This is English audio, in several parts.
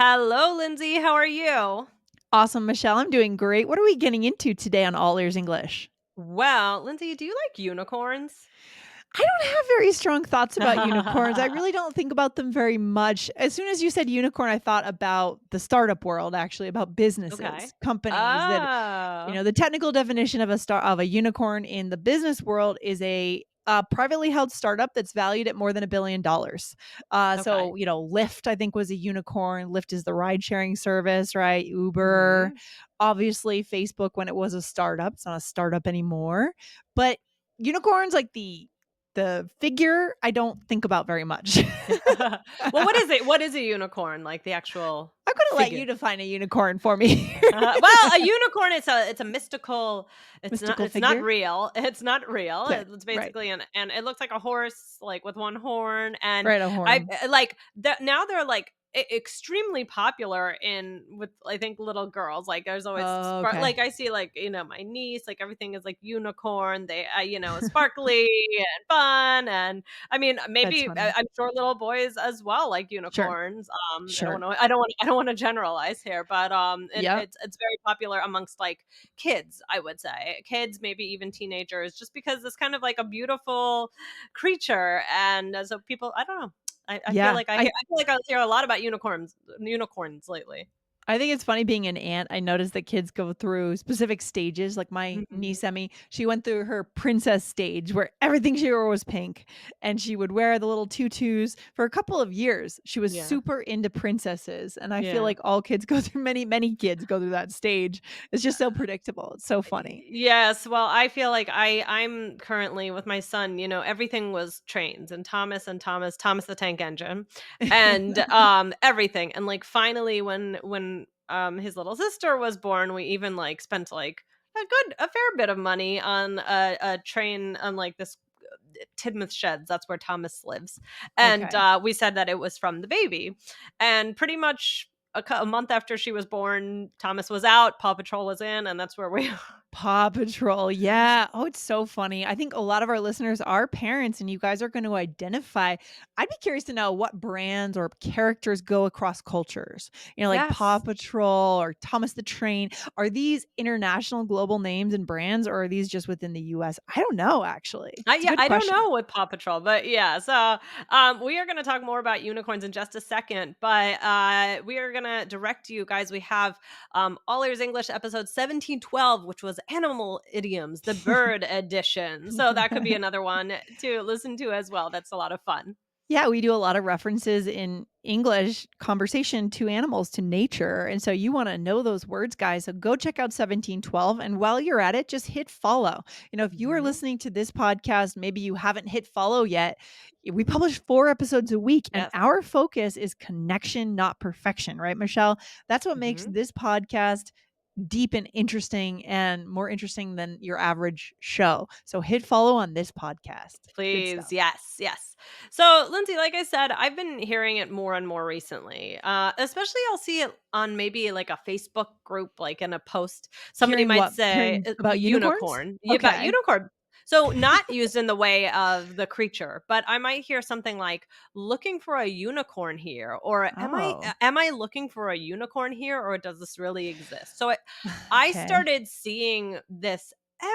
Hello, Lindsay. How are you? Awesome, Michelle. I'm doing great. What are we getting into today on All Ears English? Well, Lindsay, do you like unicorns? I don't have very strong thoughts about unicorns. I really don't think about them very much. As soon as you said unicorn, I thought about the startup world, actually, about Okay. businesses, companies that, Oh, the technical definition of a unicorn in the business world is a privately held startup that's valued at more than $1 billion. okay. Lyft, I think, was a unicorn. Lyft is the ride sharing service, right? Uber, Mhm. obviously, Facebook when it was a startup. It's not a startup anymore. But unicorns, like the figure, I don't think about very much. Well, what is it? What is a unicorn? Like the actual I'm gonna let figure? you define a unicorn for me. Well, a unicorn it's a mystical. It's not Mystical it's not figure? real. It's not real. Okay, It's right. basically and it looks like a horse, like with one horn. And Right, a I horn. like that now they're like extremely popular in with I think little girls. Like there's always Oh, okay. like I see like my niece, like everything is like unicorn. They sparkly and fun. And I mean, That's maybe funny. I'm sure little boys as well like Sure, unicorns. sure. I don't want to generalize here, but and Yep. it's very popular amongst like kids, I would say. Kids, maybe even teenagers, just because it's kind of like a beautiful creature. And so people, I don't know. I feel Yeah, like I feel like I hear a lot about unicorns lately. I think it's funny being an aunt. I noticed that kids go through specific stages. Like my Mhm. niece Emmy, she went through her princess stage where everything she wore was pink, and she would wear the little tutus for a couple of years. She was Yeah. super into princesses, and I feel Yeah. like all kids go through many kids go through that stage. It's just so predictable. It's so funny. Yes, well, I feel like I'm currently with my son, everything was trains and Thomas the Tank Engine and everything. And like finally when his little sister was born, we even like spent like a fair bit of money on a train on like this Tidmouth Sheds. That's where Thomas lives. And Okay. we said that it was from the baby. And pretty much a month after she was born, Thomas was out, Paw Patrol was in, and that's where we Paw Patrol, yeah. Oh, it's so funny. I think a lot of our listeners are parents, and you guys are going to identify. I'd be curious to know what brands or characters go across cultures. Like Paw Yes. Patrol or Thomas the Train. Are these international global names and brands, or are these just within the US? I don't know, actually. It's a Yeah, good I don't question. know with Paw Patrol, but yeah. So, we are going to talk more about unicorns in just a second, but we are going to direct you guys. We have All Ears English episode 1712, which was animal idioms, the bird edition. So that could be another one to listen to as well. That's a lot of fun. Yeah, we do a lot of references in English conversation to animals, to nature. And so you want to know those words, guys. So go check out 1712. And while you're at it, just hit follow. If you are Mhm. listening to this podcast, maybe you haven't hit follow yet. We publish 4 episodes a week, and Yes. our focus is connection, not perfection, right, Michelle? That's what makes Mhm. this podcast deep and interesting and more interesting than your average show. So hit follow on this podcast. Good Please, stuff. yes, yes. So, Lindsay, like I said, I've been hearing it more and more recently. Especially, I'll see it on maybe like a Facebook group, like in a post. Somebody Hearing might what? say Hearing about unicorns? unicorn, yeah, about Okay. unicorn. So, not used in the way of the creature, but I might hear something like "looking for a unicorn here," or Oh, am I looking for a unicorn here, or does this really exist? So, I okay. started seeing this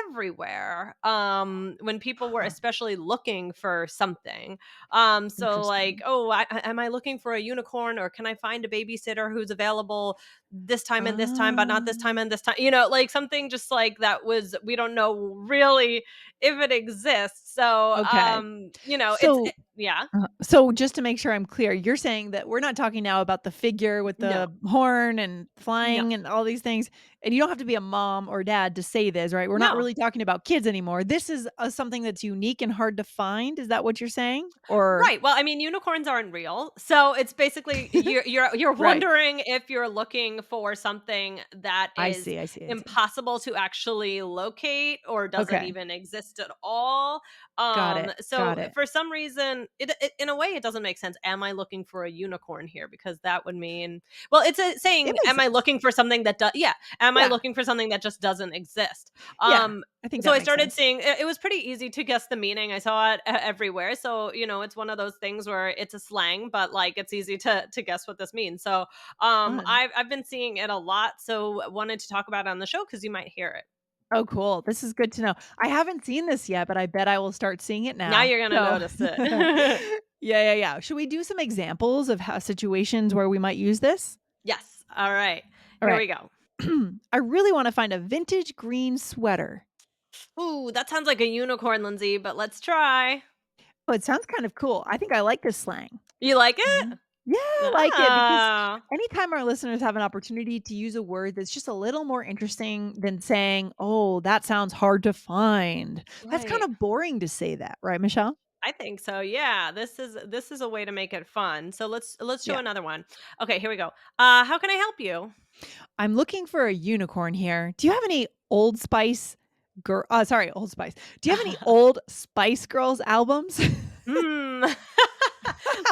everywhere when people were Huh, especially looking for something. So like, interesting. oh, am I looking for a unicorn, or can I find a babysitter who's available this time and this time but not this time Um, and this time, like something just like that. Was We don't know really if it exists. So okay. it's So yeah. So just to make sure I'm clear, you're saying that we're not talking now about the figure with No. the horn and No. flying and all these things, and you don't have to be a mom or dad to say this, right? We're not No. really talking about kids anymore. This is, something that's unique and hard to find. Is that what you're saying? Or Right. Well, I mean, unicorns aren't real. So it's basically you're right. wondering if you're looking for something that I is see, I see, I see. impossible to actually locate or doesn't Okay. even exist at all. Got it, So got it. for some reason it in a way, it doesn't make sense. Am I looking for a unicorn here? Because that would mean, well, it's It saying, makes am I sense. looking for something that does, yeah, am I Yeah. looking for something that just doesn't exist? Yeah. Um, I think so that I makes started sense. seeing it was pretty easy to guess the meaning. I saw it everywhere. So, it's one of those things where it's a slang, but like it's easy to guess what this means. So, Fun. I've been seeing it a lot. So wanted to talk about it on the show because you might hear it. Oh, cool. This is good to know. I haven't seen this yet, but I bet I will start seeing it Now now. you're gonna So notice it. yeah, yeah, yeah. Should we do some examples of how situations where we might use this? Yes. All right. All Here right. we go. I really want to find a vintage green sweater. Ooh, that sounds like a unicorn, Lindsay, but let's try. Oh, it sounds kind of cool. I think I like this slang. You like Mhm. it? Yeah, I like it because Ah, anytime our listeners have an opportunity to use a word that's just a little more interesting than saying, "Oh, that sounds hard to find." That's kind right. of boring to say that, right, Michelle? I think so. Yeah, this is a way to make it fun. So let's show Yeah. another one. Okay, here we go. How can I help you? I'm looking for a unicorn here. Do you have any Old Spice sorry, Old Spice. Do you have any old Spice Girls albums? Hmm.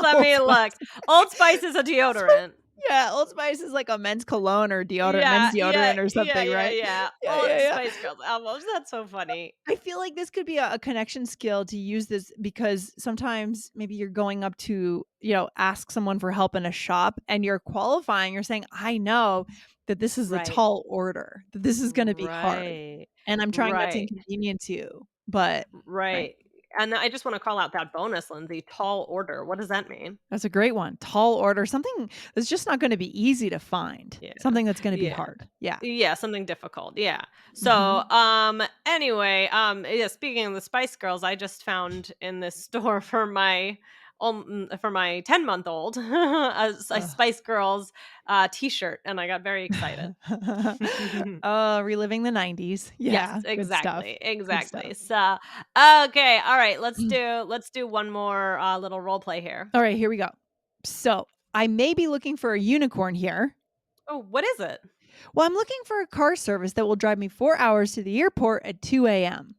Let Old me look. Spice. Old Spice is a Sp deodorant. Yeah, Old Spice is like a men's cologne or deodorant Yeah, men's yeah, deodorant or yeah, something, yeah, right? yeah. Yeah, Old yeah, yeah. Spice Girls albums. That's so funny. I feel like this could be a connection skill to use this because sometimes maybe you're going up to, ask someone for help in a shop and you're qualifying. You're saying, I know that this is a Right. tall order, that this is going to be hard. Right. And I'm trying not to Right. inconvenience you, but right. Right. And I just want to call out that bonus, Lindsay. Tall order. What does that mean? That's a great one. Tall order, something that's just not going to be easy to find, Yeah. something that's going to be Yeah. hard. Yeah. Yeah, something difficult. Yeah. So, Hmm. anyway, yeah, speaking of the Spice Girls, I just found in this store for my 10-month-old a Spice Girls t-shirt, and I got very excited. Oh, reliving the 90s. Yes, Yeah. Good stuff. exactly. Good stuff. Exactly. So, okay, all right, let's do one more little role play here. All right, here we go. So, I may be looking for a unicorn here. Oh, what is it? Well, I'm looking for a car service that will drive me 4 hours to the airport at 2 a.m.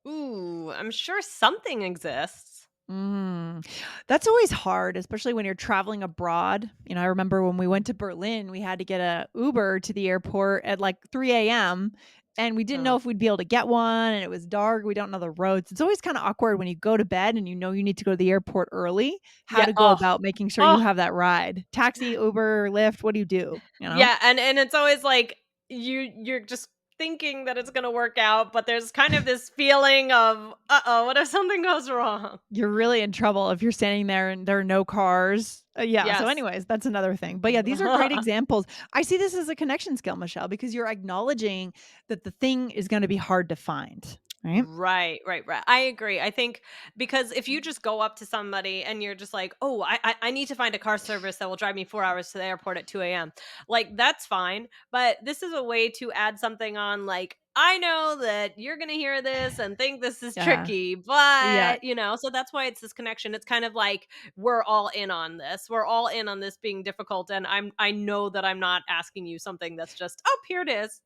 Ooh, I'm sure something exists. Mm. That's always hard, especially when you're traveling abroad. I remember when we went to Berlin, we had to get a Uber to the airport at like 3 a.m. And we didn't know Uh, if we'd be able to get one, and it was dark. We don't know the roads. It's always kind of awkward when you go to bed and you need to go to the airport early, how yeah. to go Oh, about making sure you oh, have that ride. Taxi, Uber, Lyft, what do you do? yeah, and it's always like you're just thinking that it's gonna work out, but there's kind of this feeling of, uh-oh, what if something goes wrong? You're really in trouble if you're standing there and there are no cars. Yeah, so Yes. anyways, that's another thing. But yeah, these are great examples. I see this as a connection skill, Michelle, because you're acknowledging that the thing is gonna be hard to find, right? Right, right, right. I agree. I think because if you just go up to somebody and you're just like, "Oh, I need to find a car service that will drive me 4 hours to the airport at 2 a.m." Like that's fine, but this is a way to add something on. Like, I know that you're gonna hear this and think this is Yeah. tricky, Yeah. but so that's why it's this connection. It's kind of like we're all in on this. We're all in on this being difficult, and I know that I'm not asking you something that's just, oh, here it is.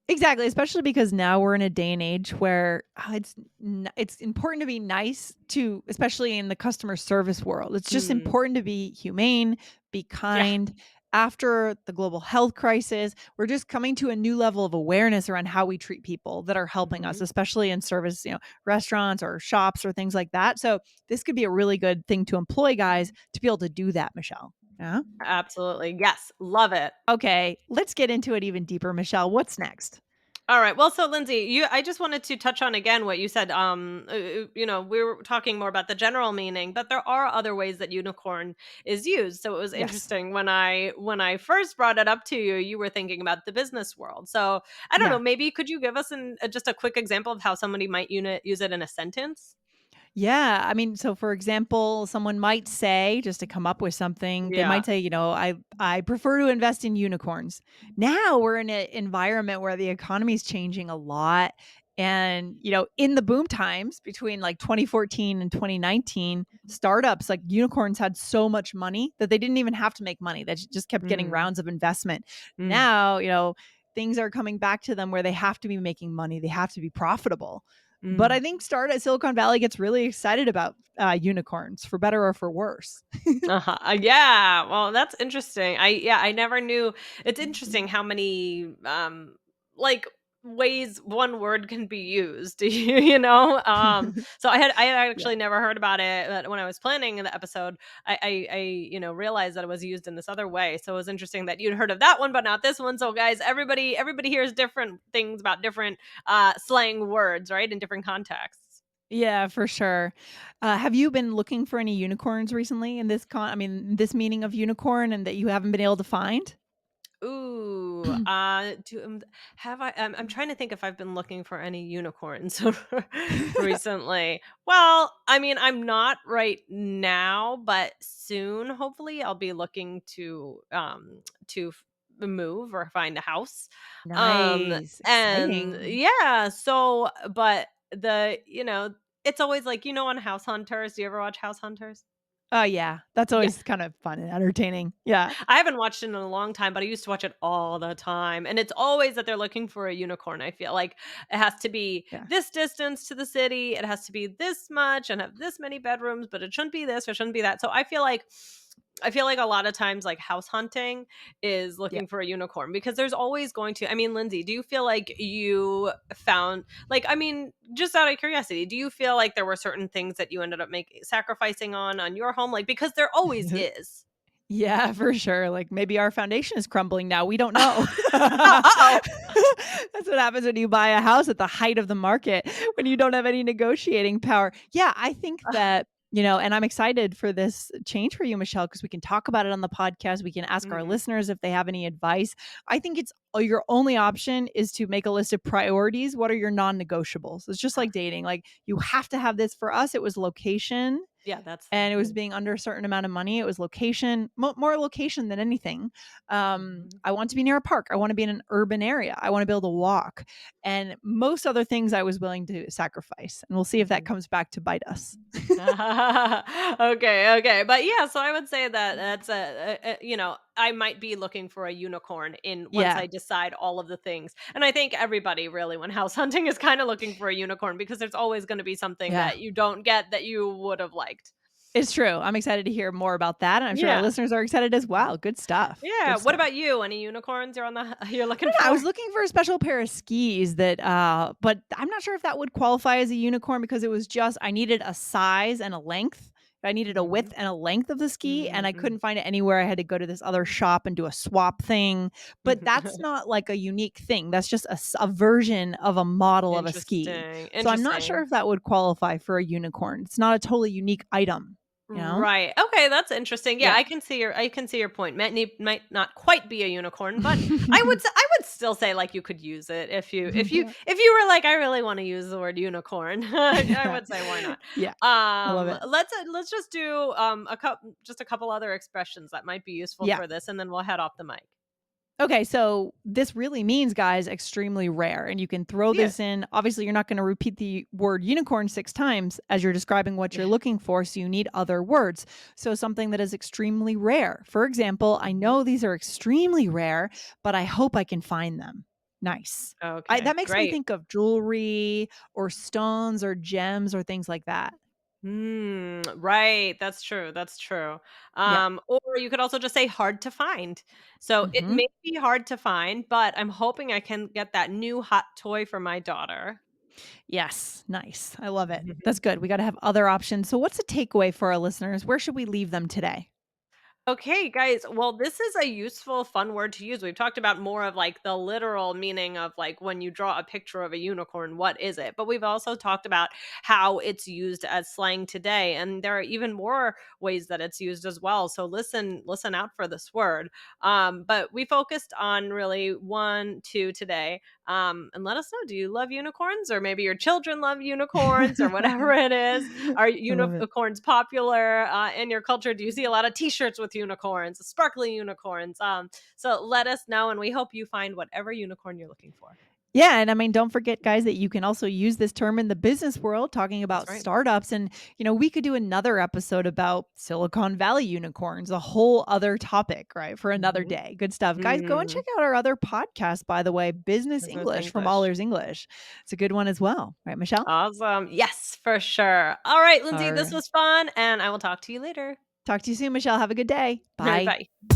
Exactly, especially because now we're in a day and age where it's important to be nice to, especially in the customer service world. It's just Mm, important to be humane, be yeah. kind. After the global health crisis, we're just coming to a new level of awareness around how we treat people that are helping us, Hmm. especially in service, restaurants or shops or things like that. So this could be a really good thing to employ guys to be able to do that, Michelle. Yeah. Absolutely. Yes, love it. Okay, let's get into it even deeper, Michelle. What's next? All right. Well, so Lindsay, I just wanted to touch on again what you said. We were talking more about the general meaning, but there are other ways that unicorn is used. So it was Yes. interesting when I first brought it up to you, you were thinking about the business world. So I don't know, Yeah. maybe could you give us just a quick example of how somebody might use it in a sentence? Yeah, I mean, so for example, someone might say, just to come up with something, they Yeah. might say, I prefer to invest in unicorns. Now we're in an environment where the economy is changing a lot. And, in the boom times between like 2014 and 2019, startups like unicorns had so much money that they didn't even have to make money. They just kept getting Mm, rounds of investment. mm, Now, things are coming back to them where they have to be making money. They have to be profitable. But I Mm. think start at Silicon Valley gets really excited about, unicorns for better or for worse. Uh-huh. Yeah. Well, that's interesting. I never knew. It's interesting how many like ways one word can be used. You know? So I had Yeah. actually never heard about it, but when I was planning the episode, I realized that it was used in this other way. So it was interesting that you'd heard of that one but not this one. So guys, everybody hears different things about different slang words, right? In different contexts. Yeah, for sure. Have you been looking for any unicorns recently in this I mean, this meaning of unicorn and that you haven't been able to find? Ooh, have I? I'm trying to think if I've been looking for any unicorns recently. Well, I mean, I'm not right now, but soon, hopefully, I'll be looking to move or find a house. Nice, And exciting. yeah, so but it's always like on House Hunters. Do you ever watch House Hunters? Oh, yeah, that's Yeah. always kind of fun and entertaining. Yeah, I haven't watched it in a long time, but I used to watch it all the time. And it's always that they're looking for a unicorn. I feel like it has to be yeah. this distance to the city, it has to be this much and have this many bedrooms, but it shouldn't be this or it shouldn't be that. So I feel like a lot of times like house hunting is Yeah. looking for a unicorn because there's always going to. I mean, Lindsay, do you feel like you found like I mean, just out of curiosity, do you feel like there were certain things that you ended up making sacrificing on your home like because there always is. Yeah, for sure. Like maybe our foundation is crumbling now. We don't know. Uh-oh. That's what happens when you buy a house at the height of the market, when you don't have any negotiating power. Yeah, I think that, and I'm excited for this change for you, Michelle, because we can talk about it on the podcast. We can ask our Mhm. listeners if they have any advice. I think it's your only option is to make a list of priorities. What are your non negotiables? It's just like dating. Like you have to have this. For us, it was location Yeah, that's and it was big. being under a certain amount of money. It was location, more location than anything. Mhm. I want to be near a park. I want to be in an urban area. I want to be able to walk. And most other things I was willing to sacrifice. And we'll see if that Mhm. comes back to bite us. Okay, okay. But yeah, so I would say that that's I might be looking for a unicorn in once Yeah. I decide all of the things. And I think everybody really when house hunting is kind of looking for a unicorn because there's always going to be something Yeah. that you don't get that you would have liked. It's true. I'm excited to hear more about that. And I'm sure our Yeah. listeners are excited as well. Good stuff. Yeah. Good What stuff. about you? Any unicorns you're on the you're I looking don't know, I for? was looking for a special pair of skis that, but I'm not sure if that would qualify as a unicorn because it was just I needed a size and a length. I needed a width Mhm. and a length of the ski, and I Mhm. couldn't find it anywhere. I had to go to this other shop and do a swap thing, but that's Mhm. not like a unique thing. That's just a version of a model of a ski. Interesting, So I'm not sure interesting. if that would qualify for a unicorn. It's not a totally unique item, you know? Right. Okay, that's interesting. Yeah, Yeah. I can see your point. Might not quite be a unicorn, but I would still say like you could use it Yeah. if you were like I really want to use the word unicorn. I Yeah. would say why not. Yeah. I love it. Let's just do a couple other expressions that might be useful Yeah. for this and then we'll head off the mic. Okay, so this really means, guys, extremely rare. And you can throw Yeah. this in. Obviously, you're not going to repeat the word unicorn 6 times as you're describing what you're looking for. So you need other words. So something that is extremely rare. For example, I Mhm. know these are extremely rare, but I hope I can find them. Nice. Okay, That makes me great. think of jewelry or stones or gems or things like that. Right. That's true. That's true. Yeah. Or you could also just say hard to find. So it Hmm. may be hard to find, but I'm hoping I can get that new hot toy for my daughter. Yes. Nice. I love it. That's good. We got to have other options. So, what's the takeaway for our listeners? Where should we leave them today? Okay, guys. Well, this is a useful, fun word to use. We've talked about more of like the literal meaning of like when you draw a picture of a unicorn, what is it? But we've also talked about how it's used as slang today. And there are even more ways that it's used as well. So listen out for this word. But we focused on really one, two today. And let us know, do you love unicorns? Or maybe your children love unicorns or whatever I it is. Are love it. unicorns popular in your culture? Do you see a lot of T-shirts with unicorns, sparkly unicorns? So let us know, and we hope you find whatever unicorn you're looking for. Yeah, and I mean, don't forget, guys, that you can also use this term in the business world, talking That's about right. startups. And, we could do another episode about Silicon Valley unicorns, a whole other topic, right? For another Mhm. day. Good stuff. Guys, go and Mm. check out our other podcast, by the way, Business Business English from English. Allers English. It's a good one as well. Right, Michelle? Awesome. Yes, for sure. All right, Lindsay, All this right. was fun, and I will talk to you later. Talk to you soon, Michelle. Have a good day. All right, Bye. bye.